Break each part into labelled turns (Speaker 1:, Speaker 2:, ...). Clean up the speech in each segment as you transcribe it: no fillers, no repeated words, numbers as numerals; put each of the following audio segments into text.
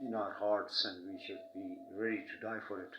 Speaker 1: in our hearts and we should be ready to die for it।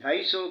Speaker 1: 250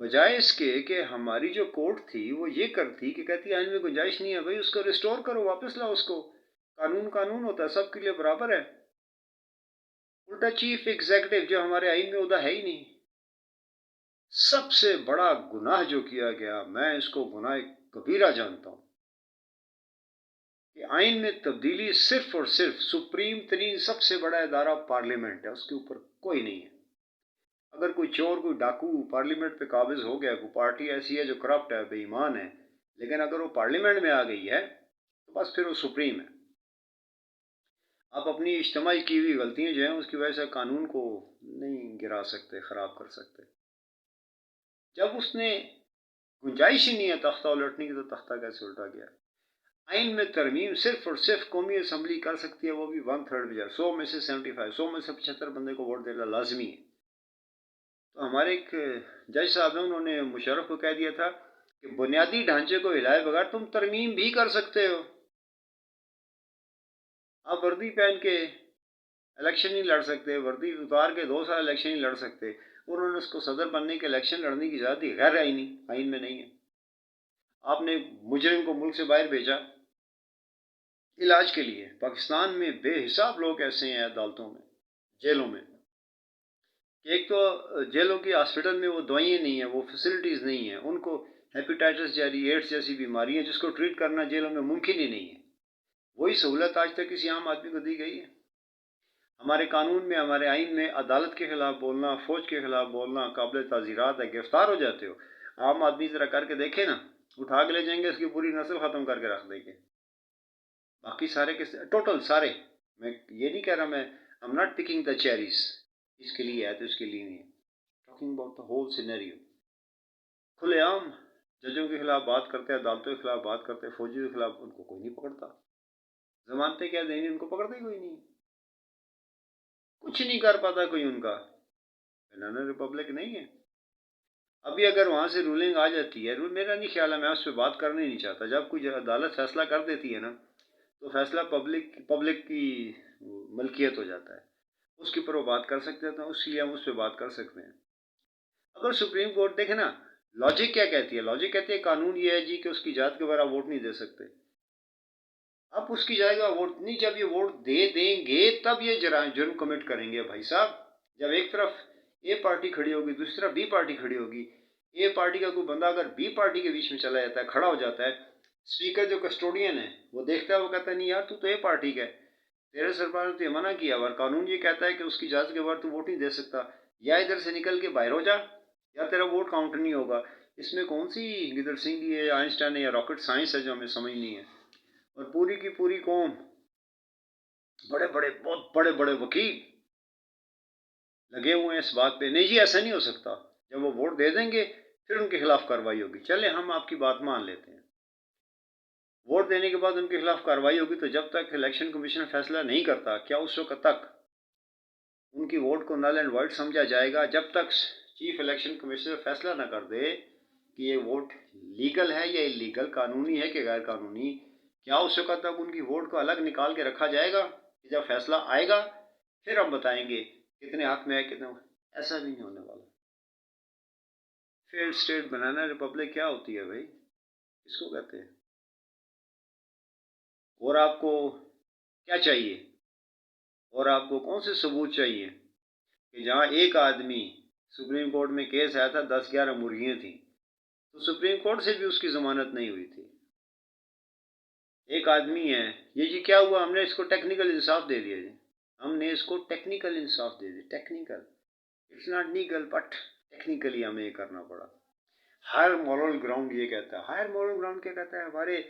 Speaker 1: بجائے اس کے کہ ہماری جو کورٹ تھی وہ یہ کرتی کہ کہتی آئین میں گنجائش نہیں ہے بھائی، اس کو ریسٹور کرو، واپس لاؤ اس کو، قانون قانون ہوتا ہے، سب کے لیے برابر ہے۔ الٹا چیف ایگزیکٹو جو ہمارے آئین میں عہدہ ہے ہی نہیں۔ سب سے بڑا گناہ جو کیا گیا، میں اس کو گناہ کبیرہ جانتا ہوں، کہ آئین میں تبدیلی صرف اور صرف سپریم ترین سب سے بڑا ادارہ پارلیمنٹ ہے، اس کے اوپر کوئی نہیں ہے۔ اگر کوئی چور، کوئی ڈاکو پارلیمنٹ پہ قابض ہو گیا، کوئی پارٹی ایسی ہے جو کرپٹ ہے، بے ایمان ہے، لیکن اگر وہ پارلیمنٹ میں آ گئی ہے تو بس پھر وہ سپریم ہے۔ آپ اپنی اجتماعی کی ہوئی غلطیاں جو ہیں اس کی وجہ سے قانون کو نہیں گرا سکتے، خراب کر سکتے۔ جب اس نے گنجائش ہی نہیں ہے تختہ الٹنے کی تو تختہ کیسے الٹا گیا؟ آئین میں ترمیم صرف اور صرف قومی اسمبلی کر سکتی ہے، وہ بھی 1/3 بجائے 100 میں سے 75، 100 میں سے 75 بندے کو ووٹ دینا لازمی ہے۔ تو ہمارے ایک جج صاحب نے، انہوں نے مشرف کو کہہ دیا تھا کہ بنیادی ڈھانچے کو ہلائے بغیر تم ترمیم بھی کر سکتے ہو، آپ وردی پہن کے الیکشن نہیں لڑ سکتے، وردی اتار کے 2 سال الیکشن نہیں لڑ سکتے۔ انہوں نے اس کو صدر بننے کے الیکشن لڑنے کی اجازت دی، غیر آئینی، آئین میں نہیں ہے۔ آپ نے مجرم کو ملک سے باہر بھیجا علاج کے لیے۔ پاکستان میں بے حساب لوگ ایسے ہیں عدالتوں میں، جیلوں میں، ایک تو جیلوں کی ہاسپٹل میں وہ دوائیں نہیں ہیں، وہ فیسلٹیز نہیں ہیں، ان کو ہیپیٹائٹس جیسی، ایڈس جیسی بیماری ہیں جس کو ٹریٹ کرنا جیلوں میں ممکن ہی نہیں ہے۔ وہی سہولت آج تک کسی عام آدمی کو دی گئی ہے؟ ہمارے قانون میں، ہمارے آئین میں عدالت کے خلاف بولنا، فوج کے خلاف بولنا قابل تعزیرات ہے، گرفتار ہو جاتے ہو۔ عام آدمی ذرا کر کے دیکھے نا، اٹھا کے لے جائیں گے، اس کی پوری نسل ختم کر کے رکھ دیں گے۔ باقی سارے کے ٹوٹل سارے، میں یہ نہیں کہہ رہا، میں I'm not picking the cherries، اس کے لیے ہے تو اس کے لیے نہیں ہے، talking about the whole scenario. کھلے عام ججوں کے خلاف بات کرتے ہیں، عدالتوں کے خلاف بات کرتے ہیں، فوجیوں کے خلاف، ان کو کوئی نہیں پکڑتا۔ ضمانتیں کیا دیں گے، ان کو پکڑتا ہی کوئی نہیں، کچھ نہیں کر پاتا کوئی ان کا۔ بنانا ریپبلک نہیں ہے۔ ابھی اگر وہاں سے رولنگ آ جاتی ہے، میرا نہیں خیال ہے، میں اس پہ بات کرنا ہی نہیں چاہتا، جب کوئی عدالت فیصلہ کر دیتی ہے نا تو فیصلہ پبلک کی ملکیت ہو جاتا ہے، اس کے اوپر وہ بات کر سکتے ہیں، اس لیے ہم اس پہ بات کر سکتے ہیں۔ اگر سپریم کورٹ دیکھے نا، لاجک کیا کہتی ہے؟ لاجک کہتی ہے قانون یہ ہے جی کہ اس کی جات کے بارے ووٹ نہیں دے سکتے۔ اب اس کی جائے گا ووٹ نہیں، جب یہ ووٹ دے دیں گے تب یہ جرم کمٹ کریں گے بھائی صاحب۔ جب ایک طرف اے پارٹی کھڑی ہوگی، دوسری طرف بی پارٹی کھڑی ہوگی، اے پارٹی کا کوئی بندہ اگر بی پارٹی کے بیچ میں چلا جاتا ہے، کھڑا ہو جاتا ہے، اسپیکر جو کسٹوڈین ہے وہ دیکھتا ہے، وہ کہتا ہے نہیں یار تو اے پارٹی کا ہے، تیرے سربراہ نے تو یہ منع کیا، اور قانون یہ کہتا ہے کہ اس کی اجازت کے بعد تو ووٹ نہیں دے سکتا، یا ادھر سے نکل کے باہر ہو جا یا تیرا ووٹ کاؤنٹ نہیں ہوگا۔ اس میں کون سی گدر سنگھ ہے، آئنسٹائن ہے، یا راکٹ سائنس ہے جو ہمیں سمجھ نہیں ہے؟ اور پوری کی پوری قوم، بڑے بڑے، بہت بڑے بڑے وکیل لگے ہوئے ہیں اس بات پہ، نہیں جی ایسا نہیں ہو سکتا، جب وہ ووٹ دے دیں گے پھر ان کے خلاف کارروائی ہوگی۔ چلے ہم آپ کی بات مان لیتے ہیں، ووٹ دینے کے بعد ان کے خلاف کارروائی ہوگی، تو جب تک الیکشن کمیشن فیصلہ نہیں کرتا، کیا اس وقت تک ان کی ووٹ کو نل اینڈ وائڈ سمجھا جائے گا؟ جب تک چیف الیکشن کمیشنر فیصلہ نہ کر دے کہ یہ ووٹ لیگل ہے یا اللیگل، قانونی ہے کہ غیر قانونی، کیا اس وقت تک ان کی ووٹ کو الگ نکال کے رکھا جائے گا کہ جب فیصلہ آئے گا پھر ہم بتائیں گے کتنے حق میں ہے کتنے؟ ایسا نہیں ہونے والا۔ فیلڈ اسٹیٹ بنانا ریپبلک کیا ہوتی ہے بھائی؟ کس کو کہتے ہیں؟ اور آپ کو کیا چاہیے؟ اور آپ کو کون سے ثبوت چاہیے کہ جہاں ایک آدمی، سپریم کورٹ میں کیس آیا تھا 10-11 مرغیاں تھیں، تو سپریم کورٹ سے بھی اس کی ضمانت نہیں ہوئی تھی۔ ایک آدمی ہے، یہ جی کیا ہوا، ہم نے اس کو ٹیکنیکل انصاف دے دیا جی، ہم نے اس کو ٹیکنیکل انصاف دے دیا، technical, it's not legal but technically ہمیں یہ کرنا پڑا۔ ہائر مورل گراؤنڈ یہ کہتا ہے، ہائر مورل گراؤنڈ کیا کہتا ہے؟ ہمارے،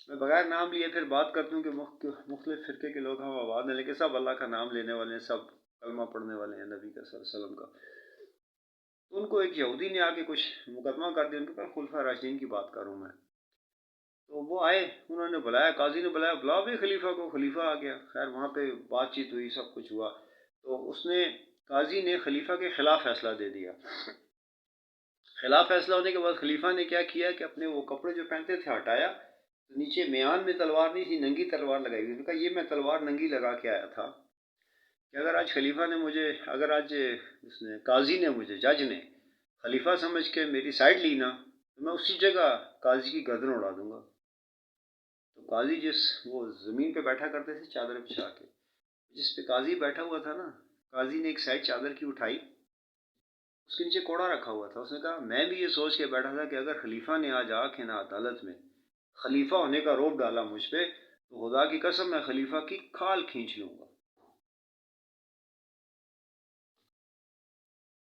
Speaker 1: میں بغیر نام لیے پھر بات کرتا ہوں کہ مختلف فرقے کے لوگ ہم آباد ہیں، لیکن سب اللہ کا نام لینے والے ہیں، سب کلمہ پڑھنے والے ہیں نبی کا صلی اللہ علیہ وسلم کا۔ تو ان کو ایک یہودی نے آ کے کچھ مقدمہ کر دیا، ان کے پاس خلفۂ راشدین کی بات کروں میں، تو وہ آئے، انہوں نے بلایا، قاضی نے بلایا، بلا بھی خلیفہ کو، خلیفہ آ گیا، خیر وہاں پہ بات چیت ہوئی، سب کچھ ہوا، تو اس نے، قاضی نے خلیفہ کے خلاف فیصلہ دے دیا۔ خلاف فیصلہ ہونے کے بعد خلیفہ نے کیا کیا کہ اپنے وہ کپڑے جو پہنتے تھے ہٹایا، تو نیچے میان میں تلوار نہیں تھی، ننگی تلوار لگائی ہوئی، کہا یہ میں تلوار ننگی لگا کے آیا تھا کہ اگر آج خلیفہ نے مجھے، اگر آج اس نے، قاضی نے مجھے، جج نے خلیفہ سمجھ کے میری سائڈ لی نا تو میں اسی جگہ قاضی کی گردن اڑا دوں گا. تو قاضی وہ زمین پہ بیٹھا کرتے تھے چادر بچھا کے، جس پہ قاضی بیٹھا ہوا تھا نا، قاضی نے ایک سائڈ چادر کی اٹھائی، اس کے نیچے کوڑا رکھا ہوا تھا. اس نے کہا میں بھی یہ سوچ کے بیٹھا تھا کہ اگر خلیفہ نے آج آ کے نا عدالت میں خلیفہ ہونے کا روب ڈالا مجھ پہ، تو خدا کی قسم میں خلیفہ کی کھال کھینچ لوں گا.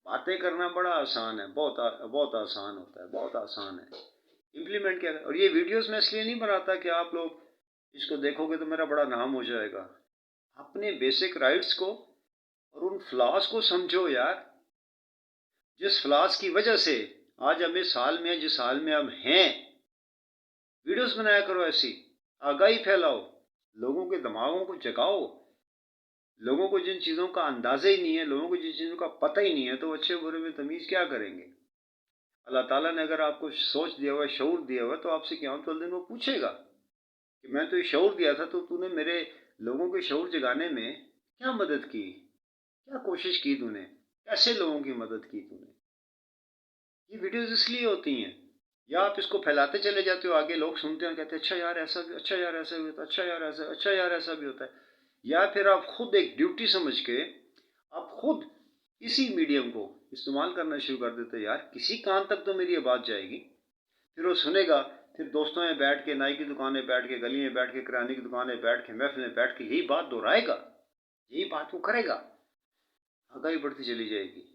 Speaker 1: باتیں کرنا بڑا آسان ہے، بہت آسان ہوتا ہے، بہت آسان ہے. امپلیمنٹ کیا اور یہ ویڈیوز میں اس لیے نہیں بناتا کہ آپ لوگ اس کو دیکھو گے تو میرا بڑا نام ہو جائے گا. اپنے بیسک رائٹس کو اور ان فلاس کو سمجھو یار، جس فلاس کی وجہ سے آج ہم اس حال میں جس حال میں ہم ہیں. ویڈیوز بنایا کرو ایسی، آگاہی پھیلاؤ، لوگوں کے دماغوں کو جگاؤ. لوگوں کو جن چیزوں کا اندازہ ہی نہیں ہے، لوگوں کو جن چیزوں کا پتہ ہی نہیں ہے، تو اچھے برے میں تمیز کیا کریں گے؟ اللہ تعالیٰ نے اگر آپ کو سوچ دیا ہوا، شعور دیا ہوا، تو آپ سے قیامت والے دن وہ پوچھے گا کہ میں تو یہ شعور دیا تھا، تو نے میرے لوگوں کے شعور جگانے میں کیا مدد کی، کیا کوشش کی تو نے، کیسے لوگوں کی مدد کی تو نے. یہ ویڈیوز اس لیے ہوتی ہیں. یا آپ اس کو پھیلاتے چلے جاتے ہو، آگے لوگ سنتے ہیں کہتے ہیں اچھا یار ایسا بھی، اچھا یار ایسا بھی ہوتا ہے، اچھا یار ایسا، اچھا یار ایسا بھی ہوتا ہے. یا پھر آپ خود ایک ڈیوٹی سمجھ کے آپ خود اسی میڈیم کو استعمال کرنا شروع کر دیتے، یار کسی کان تک تو میری یہ بات جائے گی. پھر وہ سنے گا، پھر دوستوں میں بیٹھ کے، نائی کی دکان میں بیٹھ کے، گلی میں بیٹھ کے، کرانے کی دکان میں بیٹھ کے، محفل میں بیٹھ کے یہی بات دہرائے گا، یہی بات وہ کرے گا. آگاہی بڑھتی چلی جائے گی.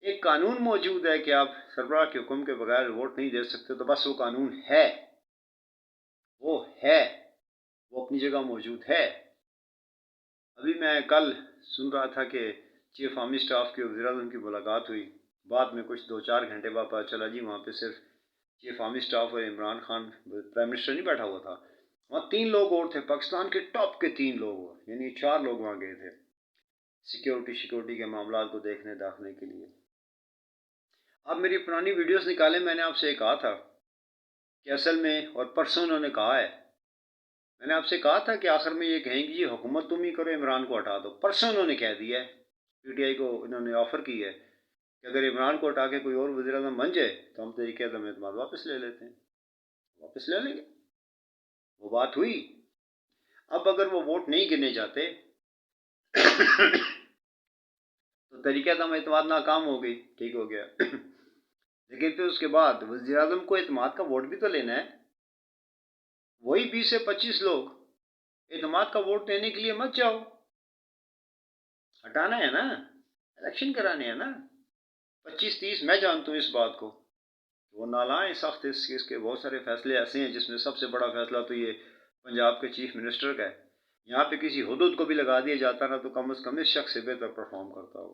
Speaker 1: ایک قانون موجود ہے کہ آپ سربراہ کے حکم کے بغیر ووٹ نہیں دے سکتے، تو بس وہ قانون ہے، وہ ہے، وہ اپنی جگہ موجود ہے. ابھی میں کل سن رہا تھا کہ چیف آرمی اسٹاف کے وزیر اعظم کی ملاقات ہوئی. بعد میں کچھ 2-4 گھنٹے بعد پتا چلا جی وہاں پہ صرف چیف آرمی اسٹاف اور عمران خان پرائم منسٹر نہیں بیٹھا ہوا تھا، وہاں 3 لوگ اور تھے، پاکستان کے ٹاپ کے 3 لوگ، یعنی 4 لوگ وہاں گئے تھے سیکیورٹی کے معاملات کو دیکھنے داخلے کے لیے. اب میری پرانی ویڈیوز نکالیں، میں نے آپ سے کہا تھا کہ اصل میں، اور پرسوں انہوں نے کہا ہے، میں نے آپ سے کہا تھا کہ آخر میں یہ کہیں گے جی حکومت تم ہی کرو، عمران کو ہٹا دو. پرسوں انہوں نے کہہ دیا ہے، پی ٹی آئی کو انہوں نے آفر کی ہے کہ اگر عمران کو ہٹا کے کوئی اور وزیر اعظم بن جائے تو ہم طریقہ عدم اعتماد واپس لے لیتے ہیں، واپس لے لیں گے. وہ بات ہوئی. اب اگر وہ ووٹ نہیں گنے جاتے تو طریقہ عدم اعتماد ناکام ہو گئی، ٹھیک ہو گیا. لیکن پھر اس کے بعد وزیر اعظم کو اعتماد کا ووٹ بھی تو لینا ہے. وہی 20 سے 25 لوگ اعتماد کا ووٹ دینے کے لیے مت جاؤ، ہٹانا ہے نا، الیکشن کرانے ہیں نا. 25-30 میں جانتا ہوں اس بات کو، وہ نالائیں سخت. اس کے بہت سارے فیصلے ایسے ہیں جس میں سب سے بڑا فیصلہ تو یہ پنجاب کے چیف منسٹر کا ہے. یہاں پہ کسی حدود کو بھی لگا دیا جاتا نا، تو کم از کم اس شخص سے بہتر پرفارم کرتا ہو.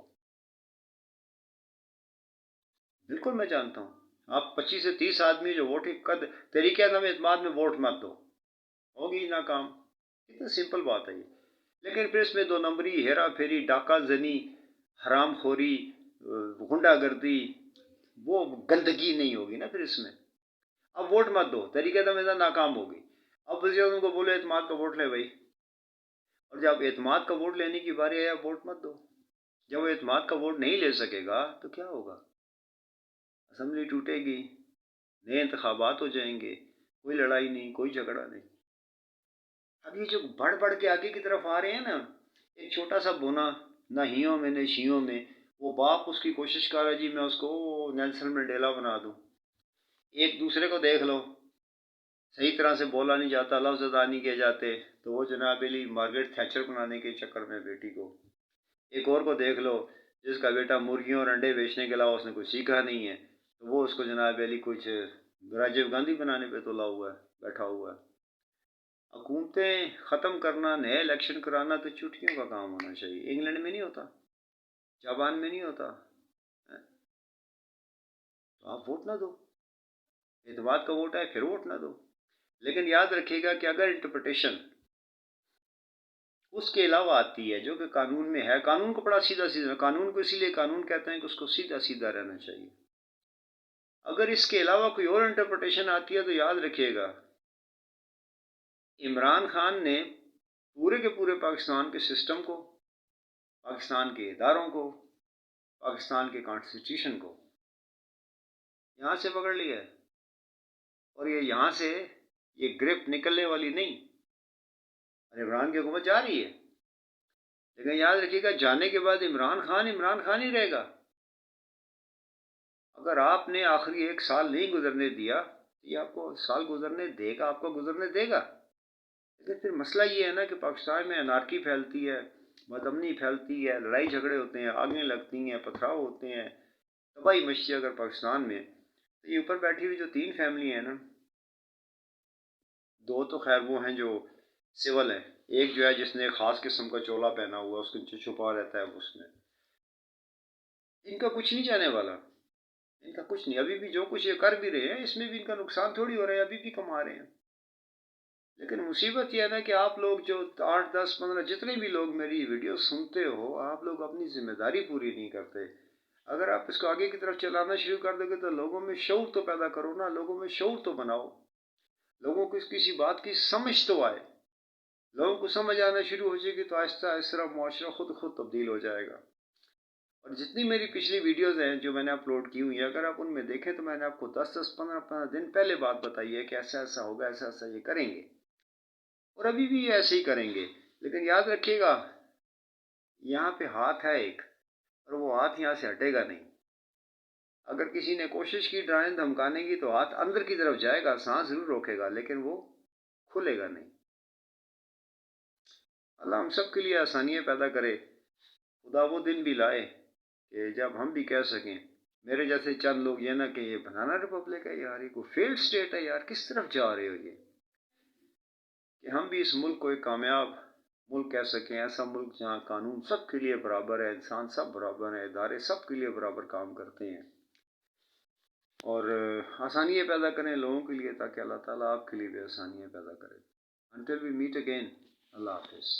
Speaker 1: بالکل میں جانتا ہوں. آپ 25 سے 30 آدمی جو ووٹ طریقہ عدم اعتماد میں ووٹ مت دو، ہوگی ناکام. کتنا سمپل بات ہے یہ. لیکن پھر اس میں 2 نمبری، ہیرا پھیری، ڈاکہ زنی، حرام خوری، غنڈہ گردی، وہ گندگی نہیں ہوگی نا پھر اس میں. اب ووٹ مت دو، طریقہ عدم اعتماد ناکام ہوگی. اب وزیر اعظم کو بولے اعتماد کا ووٹ لے بھائی، اور جب اعتماد کا ووٹ لینے کی باری آیا ووٹ مت دو. جب وہ اعتماد کا ووٹ نہیں لے سکے گا تو کیا ہوگا؟ اسمبلی ٹوٹے گی، نئے انتخابات ہو جائیں گے، کوئی لڑائی نہیں، کوئی جھگڑا نہیں. اب یہ جو بڑھ بڑھ کے آگے کی طرف آ رہے ہیں نا، ایک چھوٹا سا بونا، نہ ہیوں میں نہ شیوں میں، وہ باپ اس کی کوشش کر رہا ہے جی میں اس کو نیلسن منڈیلا بنا دوں. ایک دوسرے کو دیکھ لو، صحیح طرح سے بولا نہیں جاتا، لفظ ادا نہیں کیے جاتے، تو وہ جناب علی مارگریٹ تھیچر بنانے کے چکر میں بیٹی کو. ایک اور کو دیکھ لو جس کا بیٹا مرغیوں اور انڈے بیچنے کے علاوہ اس نے کچھ سیکھا نہیں ہے، تو وہ اس کو جناب علی کچھ راجیو گاندھی بنانے پہ تلا ہوا ہے، بیٹھا ہوا ہے. حکومتیں ختم کرنا، نئے الیکشن کرانا تو چٹکیوں کا کام ہونا چاہیے. انگلینڈ میں نہیں ہوتا، جاپان میں نہیں ہوتا. تو آپ ووٹ نہ دو، اعتماد کا ووٹ ہے پھر ووٹ نہ دو. لیکن یاد رکھیے گا کہ اگر انٹرپریٹیشن اس کے علاوہ آتی ہے جو کہ قانون میں ہے، قانون کو بڑا سیدھا سیدھا، قانون کو اسی لیے قانون کہتے ہیں کہ اس کو سیدھا سیدھا رہنا چاہیے. اگر اس کے علاوہ کوئی اور انٹرپریٹیشن آتی ہے تو یاد رکھیے گا عمران خان نے پورے کے پورے پاکستان کے سسٹم کو، پاکستان کے اداروں کو، پاکستان کے کانسٹیٹیوشن کو یہاں سے پکڑ لیا ہے، اور یہ یہاں سے یہ گرپ نکلنے والی نہیں، اور عمران کی حکومت جا رہی ہے، لیکن یاد رکھیے گا جانے کے بعد عمران خان ہی رہے گا۔ اگر آپ نے آخری 1 سال نہیں گزرنے دیا، یہ آپ کو سال گزرنے دے گا، آپ کو گزرنے دے گا، لیکن پھر مسئلہ یہ ہے نا کہ پاکستان میں انارکی پھیلتی ہے، بدامنی پھیلتی ہے، لڑائی جھگڑے ہوتے ہیں، آگیں لگتی ہیں، پتھراؤ ہوتے ہیں، تباہی مچتی ہے اگر پاکستان میں۔ تو یہ اوپر بیٹھی ہوئی جو 3 فیملی ہیں نا، 2 تو خیر وہ ہیں جو سول ہیں، ایک جو ہے جس نے خاص قسم کا چولا پہنا ہوا، اس کے نیچے چھپا رہتا ہے اس میں، ان کا کچھ نہیں جانے والا، ان کا کچھ نہیں، ابھی بھی جو کچھ یہ کر بھی رہے ہیں اس میں بھی ان کا نقصان تھوڑی ہو رہا ہے، ابھی بھی کما رہے ہیں۔ لیکن مصیبت یہ ہے نا کہ آپ لوگ جو 8 10 15 جتنے بھی لوگ میری ویڈیو سنتے ہو، آپ لوگ اپنی ذمہ داری پوری نہیں کرتے۔ اگر آپ اس کو آگے کی طرف چلانا شروع کر دو گے تو لوگوں میں شعور تو پیدا کرو نا، لوگوں میں شعور تو بناؤ، لوگوں کو کسی بات کی سمجھ تو آئے، لوگوں کو سمجھ آنا شروع ہو جائے گی تو آہستہ آہستہ معاشرہ خود تبدیل ہو جائے گا۔ اور جتنی میری پچھلی ویڈیوز ہیں جو میں نے اپلوڈ کی ہوئی ہیں، اگر آپ ان میں دیکھیں تو میں نے آپ کو 10 10 15 15 دن پہلے بات بتائی ہے کہ ایسا ایسا ہوگا، ایسا ایسا یہ کریں گے، اور ابھی بھی ایسے ہی کریں گے۔ لیکن یاد رکھیے گا یہاں پہ ہاتھ ہے ایک، اور وہ ہاتھ یہاں سے ہٹے گا نہیں۔ اگر کسی نے کوشش کی ڈرائیں دھمکانے کی تو ہاتھ اندر کی طرف جائے گا، سانس ضرور روکے گا لیکن وہ کھلے گا نہیں۔ اللہ ہم سب کے لیے آسانیاں پیدا کرے، خدا وہ دن بھی لائے کہ جب ہم بھی کہہ سکیں، میرے جیسے چند لوگ، یہ نہ کہ یہ بنانا ریپبلک ہے یار، یہ کوئی فیلڈ سٹیٹ ہے یار، کس طرف جا رہے ہو یہ، کہ ہم بھی اس ملک کو ایک کامیاب ملک کہہ سکیں، ایسا ملک جہاں قانون سب کے لیے برابر ہے، انسان سب برابر ہیں، ادارے سب کے لیے برابر کام کرتے ہیں، اور آسانیاں پیدا کریں لوگوں کے لیے، تاکہ اللہ تعالیٰ آپ کے لیے بھی آسانیاں پیدا کرے۔ انٹل وی میٹ اگین، اللہ حافظ۔